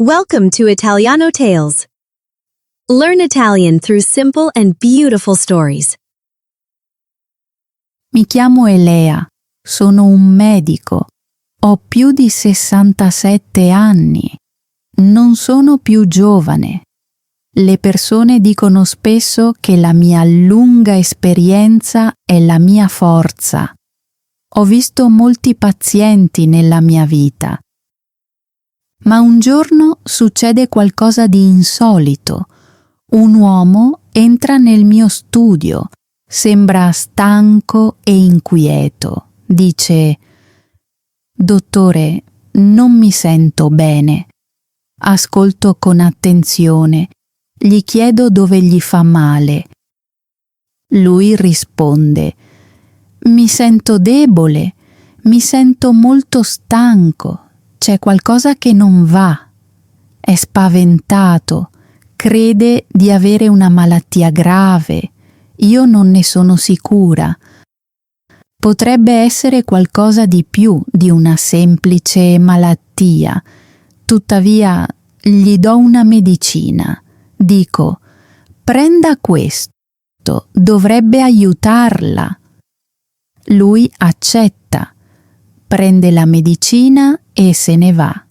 Welcome to Italiano Tales. Learn Italian through simple and beautiful stories. Mi chiamo Elea, sono un medico, ho più di 67 anni, non sono più giovane. Le persone dicono spesso che la mia lunga esperienza è la mia forza. Ho visto molti pazienti nella mia vita. Ma un giorno succede qualcosa di insolito. Un uomo entra nel mio studio, sembra stanco e inquieto. Dice: «Dottore, non mi sento bene». Ascolto con attenzione, gli chiedo dove gli fa male. Lui risponde: «Mi sento debole, mi sento molto stanco. C'è qualcosa che non va». È spaventato, crede di avere una malattia grave. Io non ne sono sicura. Potrebbe essere qualcosa di più di una semplice malattia. Tuttavia, gli do una medicina. Dico: «Prenda questo, dovrebbe aiutarla». Lui accetta, prende la medicina e se ne va.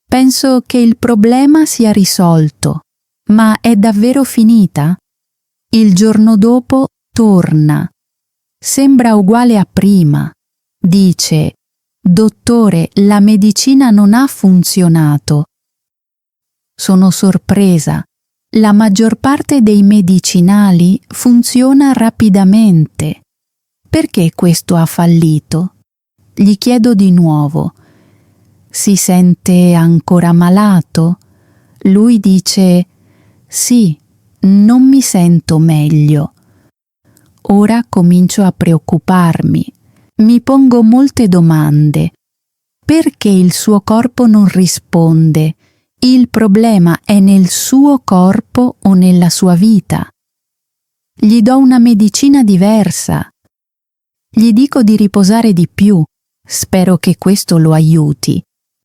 Penso che il problema sia risolto, ma è davvero finita? Il giorno dopo torna. Sembra uguale a prima. Dice: «Dottore, la medicina non ha funzionato». Sono sorpresa. La maggior parte dei medicinali funziona rapidamente. Perché questo ha fallito? Gli chiedo di nuovo: «Si sente ancora malato?» Lui dice: «Sì, non mi sento meglio». Ora comincio a preoccuparmi. Mi pongo molte domande. Perché il suo corpo non risponde? Il problema è nel suo corpo o nella sua vita? Gli do una medicina diversa. Gli dico di riposare di più. Spero che questo lo aiuti.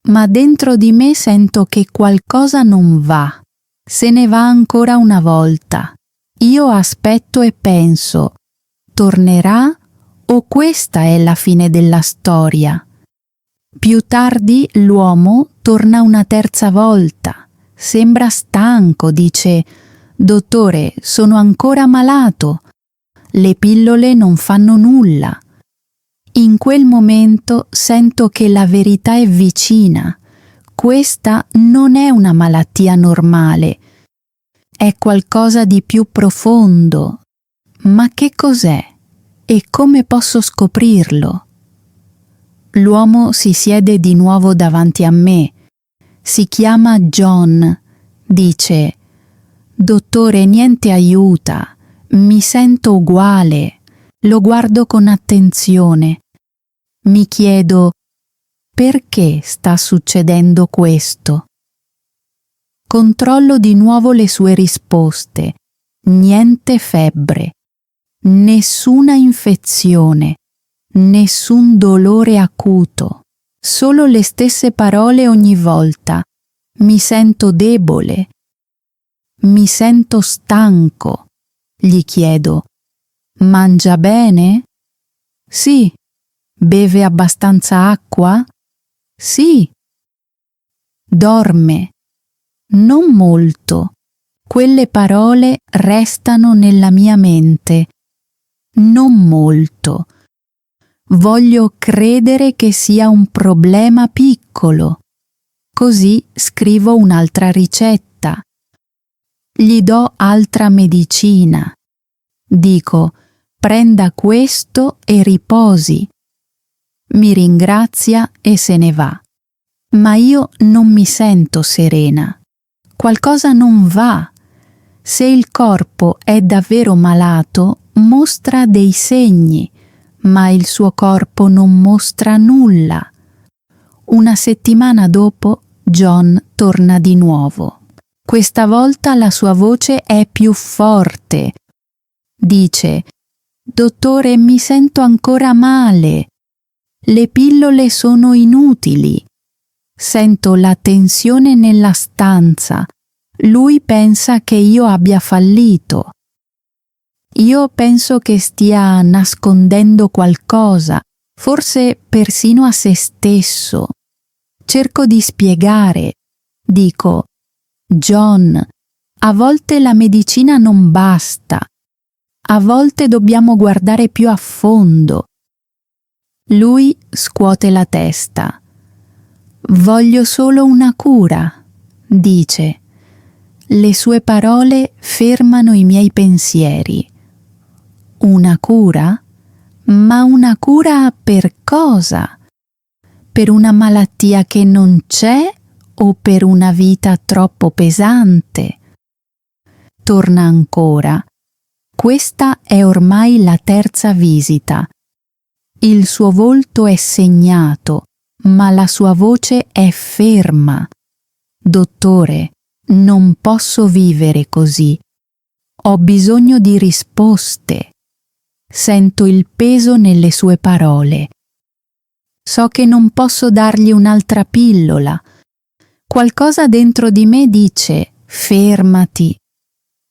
Ma dentro di me sento che qualcosa non va. Se ne va ancora una volta. Io aspetto e penso: tornerà o questa è la fine della storia? Più tardi l'uomo torna una terza volta. Sembra stanco, dice: «Dottore, sono ancora malato. Le pillole non fanno nulla». In quel momento sento che la verità è vicina. Questa non è una malattia normale. È qualcosa di più profondo. Ma che cos'è? E come posso scoprirlo? L'uomo si siede di nuovo davanti a me. Si chiama John. Dice: «Dottore, niente aiuta. Mi sento uguale». Lo guardo con attenzione. Mi chiedo: perché sta succedendo questo? Controllo di nuovo le sue risposte. Niente febbre, nessuna infezione, nessun dolore acuto, solo le stesse parole ogni volta. Mi sento debole, mi sento stanco. Gli chiedo: mangia bene? Sì. Beve abbastanza acqua? Sì. Dorme? Non molto. Quelle parole restano nella mia mente. Non molto. Voglio credere che sia un problema piccolo. Così scrivo un'altra ricetta. Gli do altra medicina. Dico: «Prenda questo e riposi». Mi ringrazia e se ne va. Ma io non mi sento serena. Qualcosa non va. Se il corpo è davvero malato, mostra dei segni, ma il suo corpo non mostra nulla. Una settimana dopo, John torna di nuovo. Questa volta la sua voce è più forte. Dice: «Dottore, mi sento ancora male. Le pillole sono inutili». Sento la tensione nella stanza. Lui pensa che io abbia fallito. Io penso che stia nascondendo qualcosa, forse persino a se stesso. Cerco di spiegare. Dico: John, a volte la medicina non basta. A volte dobbiamo guardare più a fondo. Lui scuote la testa. Voglio solo una cura, dice. Le sue parole fermano i miei pensieri. Una cura? Ma una cura per cosa? Per una malattia che non c'è o per una vita troppo pesante? Torna ancora. Questa è ormai la terza visita. Il suo volto è segnato, ma la sua voce è ferma. Dottore, non posso vivere così. Ho bisogno di risposte. Sento il peso nelle sue parole. So che non posso dargli un'altra pillola. Qualcosa dentro di me dice: fermati.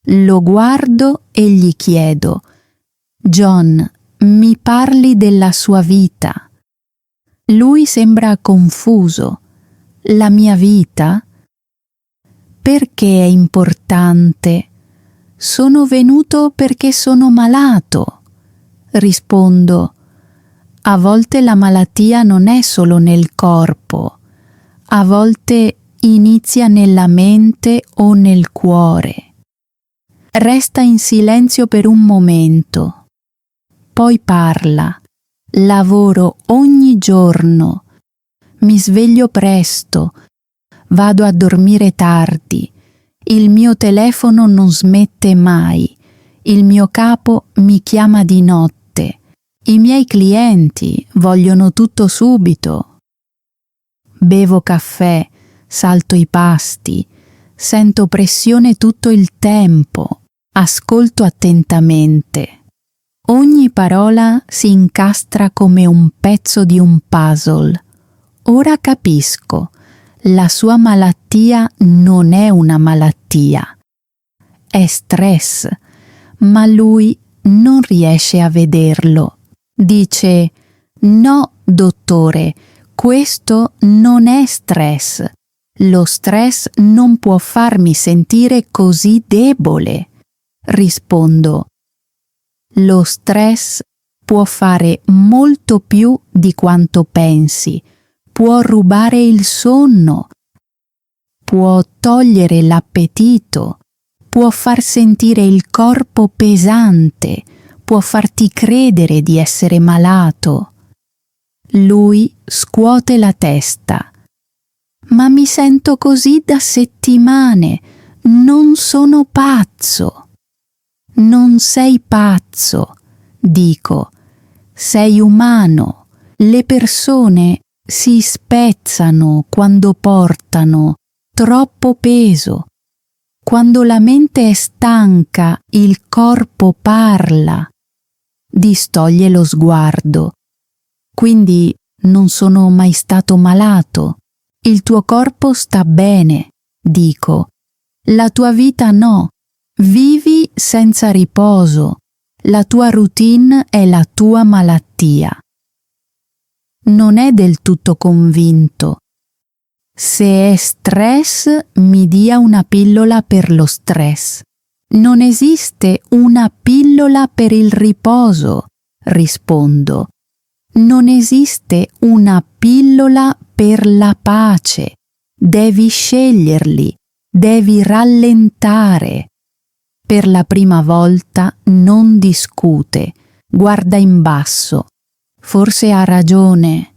Lo guardo e gli chiedo: John, mi parli della sua vita? Lui sembra confuso. La mia vita? Perché è importante? Sono venuto perché sono malato. Rispondo: a volte la malattia non è solo nel corpo, a volte inizia nella mente o nel cuore. Resta in silenzio per un momento, poi parla. Lavoro ogni giorno, mi sveglio presto, vado a dormire tardi, il mio telefono non smette mai, il mio capo mi chiama di notte, i miei clienti vogliono tutto subito. Bevo caffè, salto i pasti, sento pressione tutto il tempo, ascolto attentamente. Ogni parola si incastra come un pezzo di un puzzle. Ora capisco, la sua malattia non è una malattia, è stress, ma lui non riesce a vederlo. Dice: no, dottore, questo non è stress. Lo stress non può farmi sentire così debole. Rispondo: lo stress può fare molto più di quanto pensi, può rubare il sonno, può togliere l'appetito, può far sentire il corpo pesante, può farti credere di essere malato. Lui scuote la testa. Ma mi sento così da settimane, non sono pazzo. Non sei pazzo, dico, sei umano. Le persone si spezzano quando portano troppo peso. Quando la mente è stanca, il corpo parla. Distoglie lo sguardo. Quindi non sono mai stato malato. Il tuo corpo sta bene, dico. La tua vita no. Vivi senza riposo. La tua routine è la tua malattia. Non è del tutto convinto. Se è stress, mi dia una pillola per lo stress. Non esiste una pillola per il riposo, rispondo. Non esiste una pillola per la pace. Devi sceglierli, devi rallentare. Per la prima volta non discute, guarda in basso. Forse ha ragione,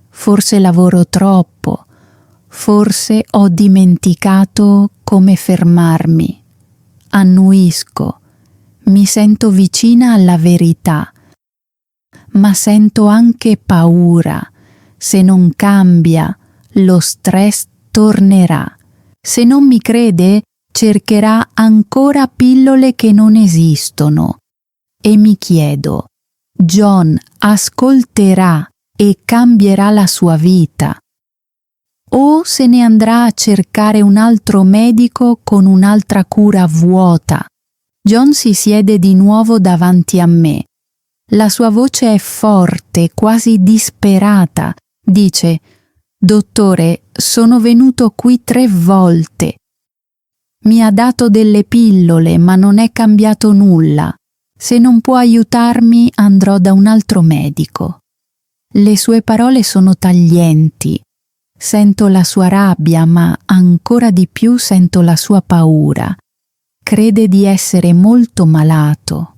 forse lavoro troppo, forse ho dimenticato come fermarmi. Annuisco, mi sento vicina alla verità, ma sento anche paura. Se non cambia, lo stress tornerà. Se non mi crede, cercherà ancora pillole che non esistono. E mi chiedo: John ascolterà e cambierà la sua vita? o se ne andrà a cercare un altro medico con un'altra cura vuota. John si siede di nuovo davanti a me. La sua voce è forte, quasi disperata. Dice: «Dottore, sono venuto qui 3 volte. Mi ha dato delle pillole, ma non è cambiato nulla. Se non può aiutarmi, andrò da un altro medico». Le sue parole sono taglienti. Sento la sua rabbia, ma ancora di più sento la sua paura. Crede di essere molto malato.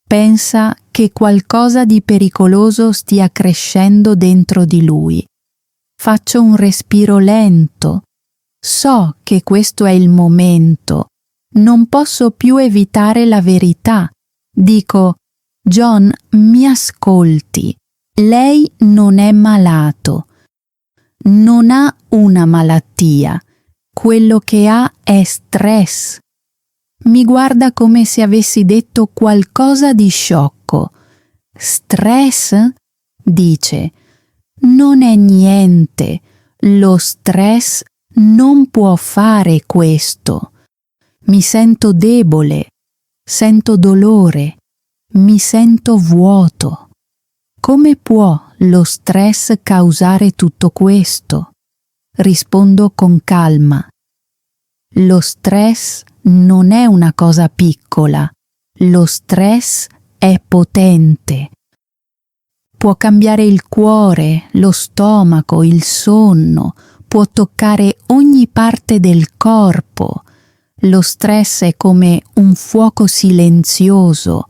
Pensa che qualcosa di pericoloso stia crescendo dentro di lui. Faccio un respiro lento. So che questo è il momento. Non posso più evitare la verità. Dico: «John, mi ascolti. Lei non è malato. Non ha una malattia. Quello che ha è stress». Mi guarda come se avessi detto qualcosa di sciocco. «Stress?» dice. «Non è niente. Lo stress non può fare questo. Mi sento debole, sento dolore, mi sento vuoto. Come può lo stress causare tutto questo?» Rispondo con calma. Lo stress non è una cosa piccola, lo stress è potente. Può cambiare il cuore, lo stomaco, il sonno, può toccare ogni parte del corpo. Lo stress è come un fuoco silenzioso,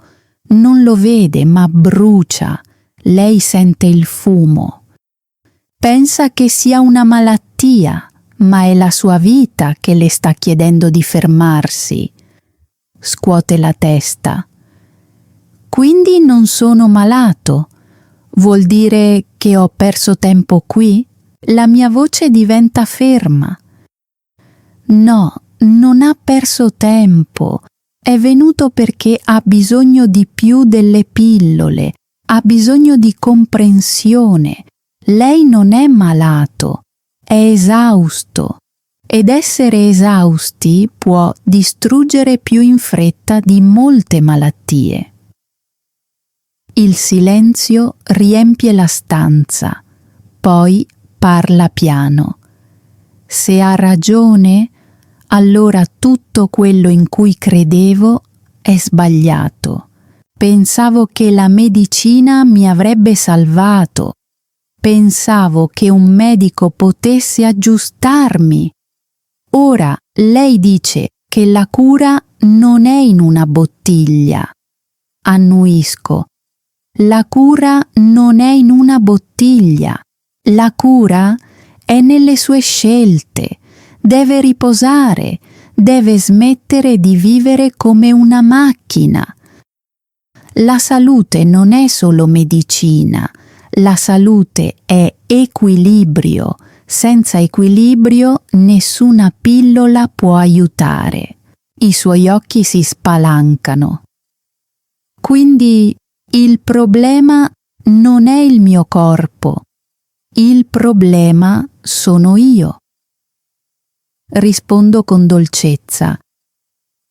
non lo vede ma brucia, lei sente il fumo. Pensa che sia una malattia, ma è la sua vita che le sta chiedendo di fermarsi. Scuote la testa. «Quindi non sono malato? Vuol dire che ho perso tempo qui?» La mia voce diventa ferma. «No, non ha perso tempo. È venuto perché ha bisogno di più delle pillole, ha bisogno di comprensione. Lei non è malato, è esausto. Ed essere esausti può distruggere più in fretta di molte malattie». Il silenzio riempie la stanza, poi parla piano. Se ha ragione, allora tutto quello in cui credevo è sbagliato. Pensavo che la medicina mi avrebbe salvato. Pensavo che un medico potesse aggiustarmi. Ora lei dice che la cura non è in una bottiglia. Annuisco. La cura non è in una bottiglia. La cura è nelle sue scelte. Deve riposare, deve smettere di vivere come una macchina. La salute non è solo medicina, la salute è equilibrio. Senza equilibrio nessuna pillola può aiutare. I suoi occhi si spalancano. Quindi il problema non è il mio corpo, il problema sono io. Rispondo con dolcezza.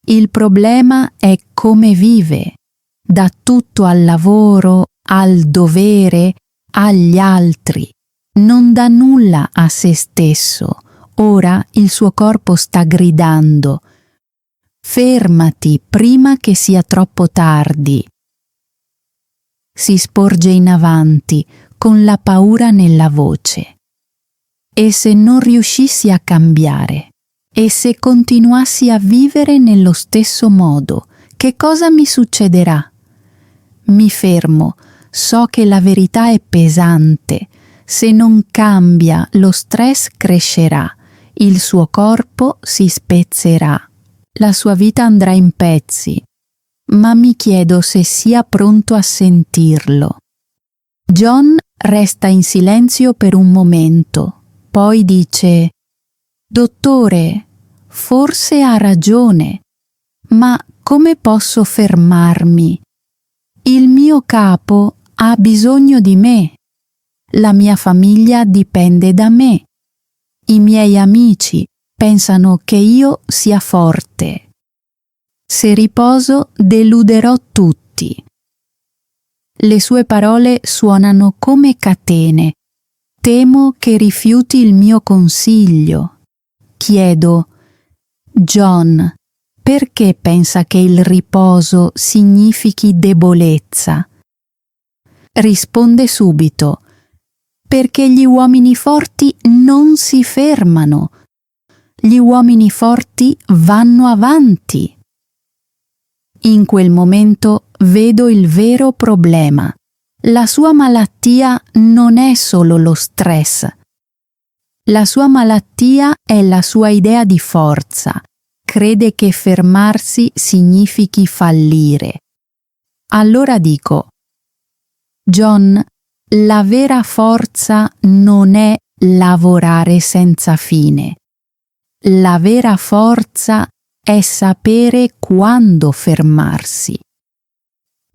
Il problema è come vive, dà tutto al lavoro, al dovere, agli altri. Non dà nulla a se stesso. Ora il suo corpo sta gridando: «Fermati prima che sia troppo tardi». Si sporge in avanti con la paura nella voce. E se non riuscissi a cambiare? E se continuassi a vivere nello stesso modo? Che cosa mi succederà? Mi fermo, so che la verità è pesante. Se non cambia, lo stress crescerà, il suo corpo si spezzerà, la sua vita andrà in pezzi. Ma mi chiedo se sia pronto a sentirlo. John resta in silenzio per un momento, poi dice: «Dottore, forse ha ragione, ma come posso fermarmi? Il mio capo ha bisogno di me, la mia famiglia dipende da me, I miei amici pensano che io sia forte. Se riposo, deluderò tutti. Le sue parole suonano come catene. Temo che rifiuti il mio consiglio. Chiedo: John, perché pensa che il riposo significhi debolezza? Risponde subito: perché gli uomini forti non si fermano. Gli uomini forti vanno avanti. In quel momento vedo il vero problema. La sua malattia non è solo lo stress. La sua malattia è la sua idea di forza. Crede che fermarsi significhi fallire. Allora dico: John, la vera forza non è lavorare senza fine. La vera forza è sapere quando fermarsi.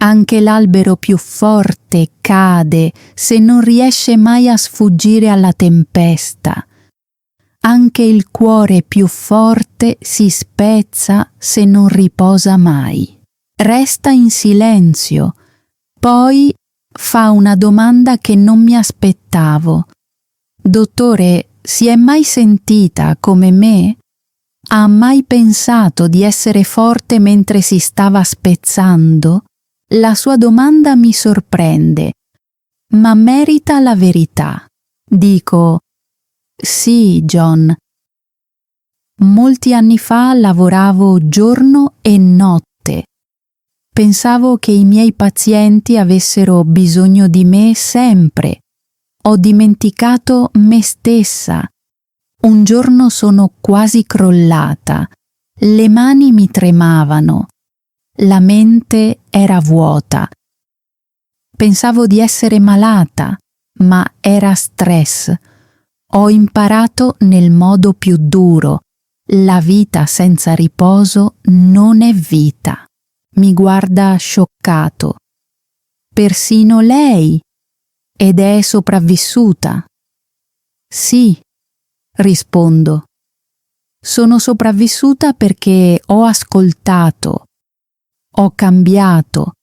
Anche l'albero più forte cade se non riesce mai a sfuggire alla tempesta. Anche il cuore più forte si spezza se non riposa mai. Resta in silenzio, poi fa una domanda che non mi aspettavo. Dottore, si è mai sentita come me? Ha mai pensato di essere forte mentre si stava spezzando? La sua domanda mi sorprende, ma merita la verità. Dico: sì, John. Molti anni fa lavoravo giorno e notte. Pensavo che i miei pazienti avessero bisogno di me sempre. Ho dimenticato me stessa. Un giorno sono quasi crollata. Le mani mi tremavano. La mente era vuota. Pensavo di essere malata, ma era stress. Ho imparato nel modo più duro. La vita senza riposo non è vita. Mi guarda scioccato. Persino lei. Ed è sopravvissuta. Sì, rispondo. Sono sopravvissuta perché ho ascoltato, ho cambiato,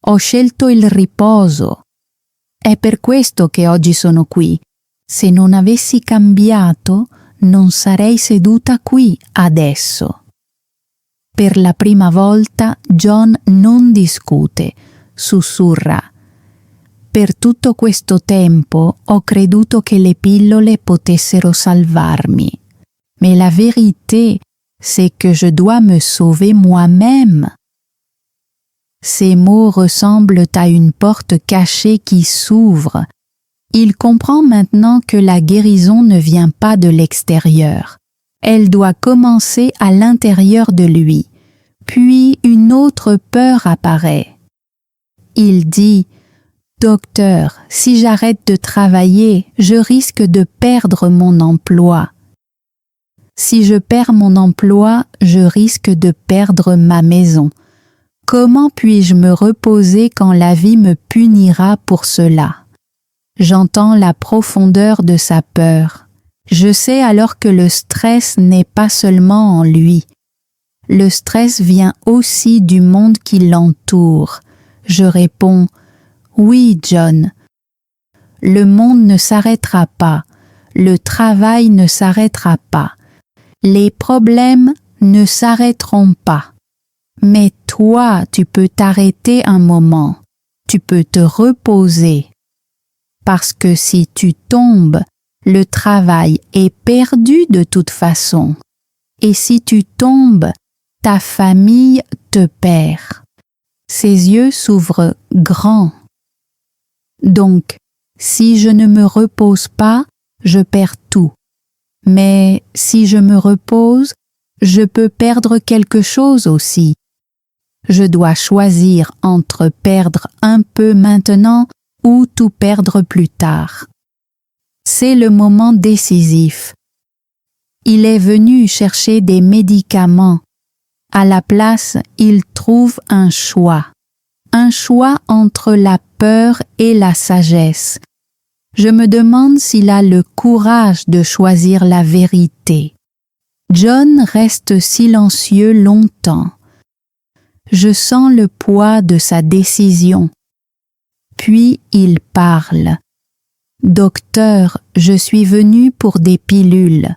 ho scelto il riposo. È per questo che oggi sono qui. Se non avessi cambiato, non sarei seduta qui adesso. Per la prima volta John non discute, sussurra: per tutto questo tempo ho creduto che le pillole potessero salvarmi. Mais la vérité, c'est que je dois me sauver moi-même. Ces mots ressemblent à une porte cachée qui s'ouvre. Il comprend maintenant que la guérison ne vient pas de l'extérieur. Elle doit commencer à l'intérieur de lui. Puis une autre peur apparaît. Il dit: Docteur, si j'arrête de travailler, je risque de perdre mon emploi. Si je perds mon emploi, je risque de perdre ma maison. Comment puis-je me reposer quand la vie me punira pour cela? J'entends la profondeur de sa peur. Je sais alors que le stress n'est pas seulement en lui. Le stress vient aussi du monde qui l'entoure. Je réponds: oui, John. Le monde ne s'arrêtera pas. Le travail ne s'arrêtera pas. Les problèmes ne s'arrêteront pas. Mais toi, tu peux t'arrêter un moment. Tu peux te reposer. Parce que si tu tombes, le travail est perdu de toute façon. Et si tu tombes, ta famille te perd. Ses yeux s'ouvrent grands. Donc, si je ne me repose pas, je perds tout. Mais si je me repose, je peux perdre quelque chose aussi. Je dois choisir entre perdre un peu maintenant ou tout perdre plus tard. C'est le moment décisif. Il est venu chercher des médicaments. À la place, il trouve un choix entre la peur et la sagesse. Je me demande s'il a le courage de choisir la vérité. John reste silencieux longtemps. Je sens le poids de sa décision. Puis il parle. Docteur, je suis venu pour des pilules.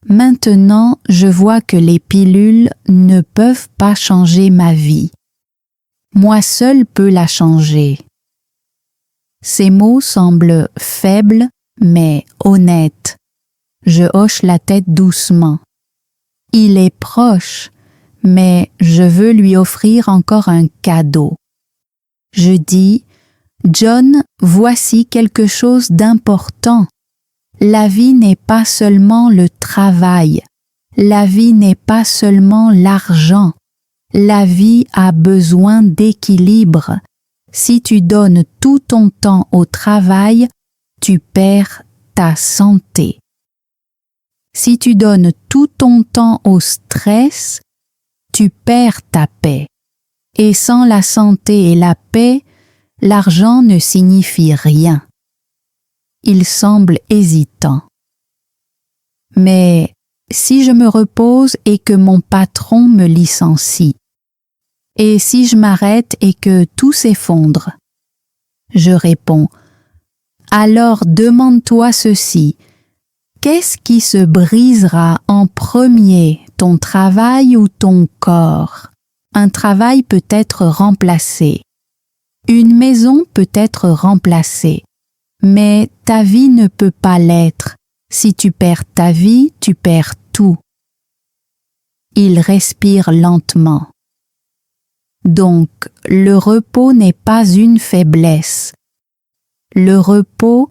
Maintenant, je vois que les pilules ne peuvent pas changer ma vie. Moi seul peux la changer. Ces mots semblent faibles, mais honnêtes. Je hoche la tête doucement. Il est proche, mais je veux lui offrir encore un cadeau. Je dis, John, voici quelque chose d'important. La vie n'est pas seulement le travail. La vie n'est pas seulement l'argent. La vie a besoin d'équilibre. Si tu donnes tout ton temps au travail, tu perds ta santé. Si tu donnes tout ton temps au stress, tu perds ta paix. Et sans la santé et la paix, l'argent ne signifie rien. Il semble hésitant. Mais si je me repose et que mon patron me licencie, et si je m'arrête et que tout s'effondre, je réponds, alors demande-toi ceci, qu'est-ce qui se brisera en premier, ton travail ou ton corps? Un travail peut être remplacé. Une maison peut être remplacée. Mais ta vie ne peut pas l'être. Si tu perds ta vie, tu perds tout. Il respire lentement. Donc, le repos n'est pas une faiblesse. Le repos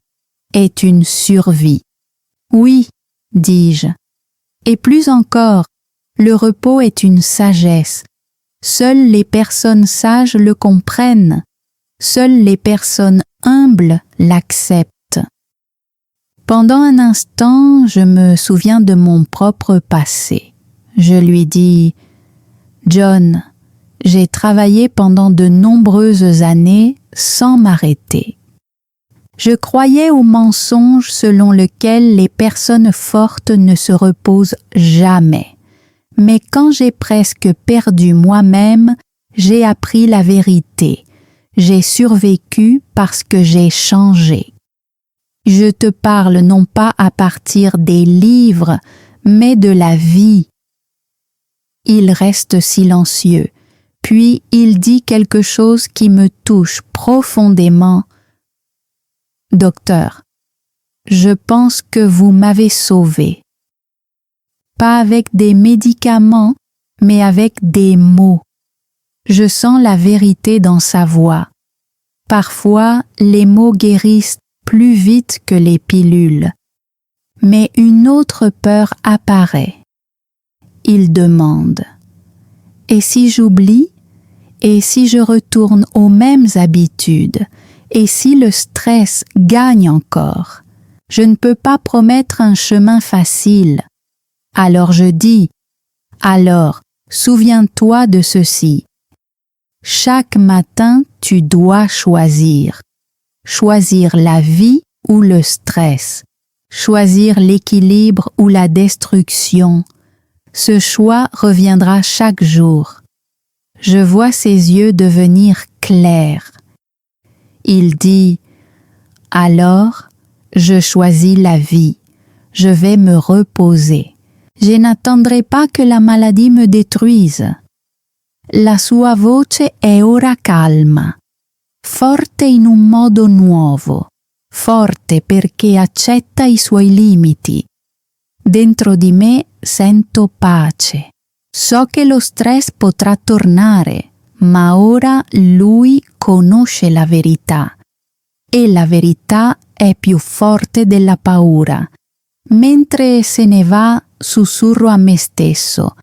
est une survie. Oui, dis-je. Et plus encore, le repos est une sagesse. Seules les personnes sages le comprennent. Seules les personnes humbles l'acceptent. Pendant un instant, je me souviens de mon propre passé. Je lui dis, John, j'ai travaillé pendant de nombreuses années sans m'arrêter. Je croyais au mensonge selon lequel les personnes fortes ne se reposent jamais. Mais quand j'ai presque perdu moi-même, j'ai appris la vérité. J'ai survécu parce que j'ai changé. Je te parle non pas à partir des livres, mais de la vie. Il reste silencieux, puis il dit quelque chose qui me touche profondément. Docteur, je pense que vous m'avez sauvé. Pas avec des médicaments, mais avec des mots. Je sens la vérité dans sa voix. Parfois, les mots guérissent plus vite que les pilules. Mais une autre peur apparaît. Il demande « Et si j'oublie? Et si je retourne aux mêmes habitudes? Et si le stress gagne encore? Je ne peux pas promettre un chemin facile. » Alors je dis « Alors, souviens-toi de ceci. Chaque matin, tu dois choisir. Choisir la vie ou le stress. Choisir l'équilibre ou la destruction. Ce choix reviendra chaque jour. Je vois ses yeux devenir clairs. Il dit « Alors, je choisis la vie. Je vais me reposer. Je n'attendrai pas que la maladie me détruise. » La sua voce è ora calma, forte in un modo nuovo, forte perché accetta i suoi limiti. Dentro di me sento pace. So che lo stress potrà tornare, ma ora lui conosce la verità. E la verità è più forte della paura. Mentre se ne va, sussurro a me stesso.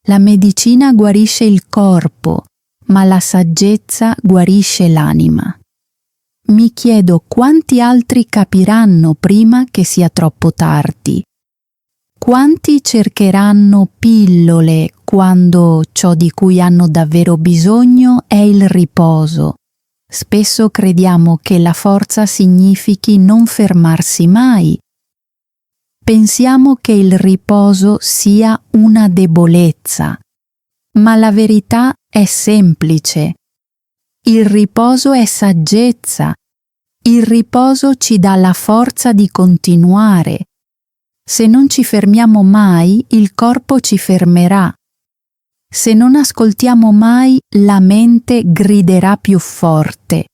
La medicina guarisce il corpo, ma la saggezza guarisce l'anima. Mi chiedo quanti altri capiranno prima che sia troppo tardi. Quanti cercheranno pillole quando ciò di cui hanno davvero bisogno è il riposo, Spesso crediamo che la forza significhi non fermarsi mai. Pensiamo che il riposo sia una debolezza, ma la verità è semplice. Il riposo è saggezza. Il riposo ci dà la forza di continuare. Se non ci fermiamo mai, il corpo ci fermerà. Se non ascoltiamo mai, la mente griderà più forte.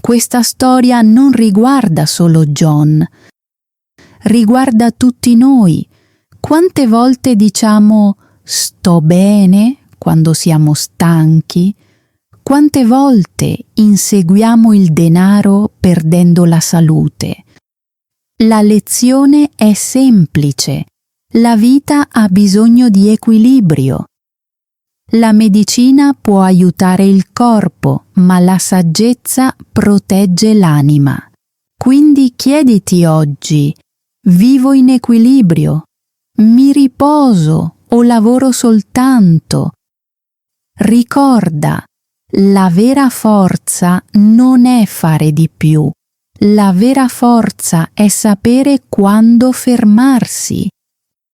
Questa storia non riguarda solo John, riguarda tutti noi. Quante volte diciamo sto bene quando siamo stanchi? Quante volte inseguiamo il denaro perdendo la salute? La lezione è semplice. La vita ha bisogno di equilibrio. La medicina può aiutare il corpo, ma la saggezza protegge l'anima. Quindi chiediti oggi: vivo in equilibrio? Mi riposo o lavoro soltanto? Ricorda, la vera forza non è fare di più. La vera forza è sapere quando fermarsi.